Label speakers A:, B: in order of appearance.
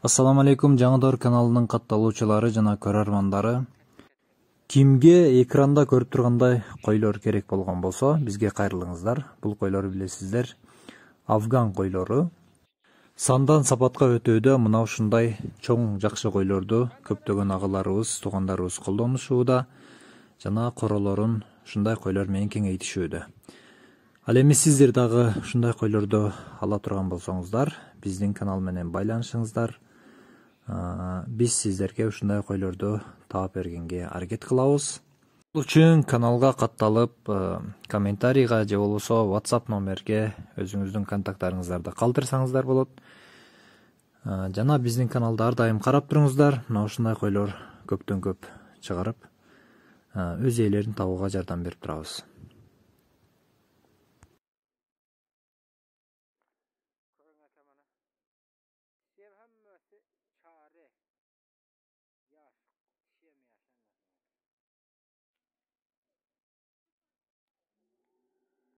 A: Assalamu alaikum, Жаңыдор каналынын катталуучулары жана көрөрмандары. Кимге экранда көрүп тургандай койлор керек болгон болсо, бизге кайрылыңыздар. Бул койлорду билесиздер, афган койлору. Сандан сапатка өтүүдө мына ушундай чоң жакшы койлорду көптөгөн агыларыбыз, туугандарыбыз колдонушууда жана королорун ушундай койлор менен кеңейтишүүдө. Ал эми сиздер дагы ушундай койлорду ала турган болсоңуздар, биздин канал менен байланышыңыздар. Биз сиздерге ушундай койлорду таап бергенге аракет кылабыз. Бул үчүн каналга катталып, комментарийга же болбосо WhatsApp номерге өзүңүздүн контакттарыңыздарды калтырсаңыздар болот. Жана биздин каналды ар дайым карап туруңуздар. Мына ушундай койлор көптөн көп чыгарып, өз ээлерин табууга жардам берип турабыз.
B: Körüňe temene. Şev hemmesi çare.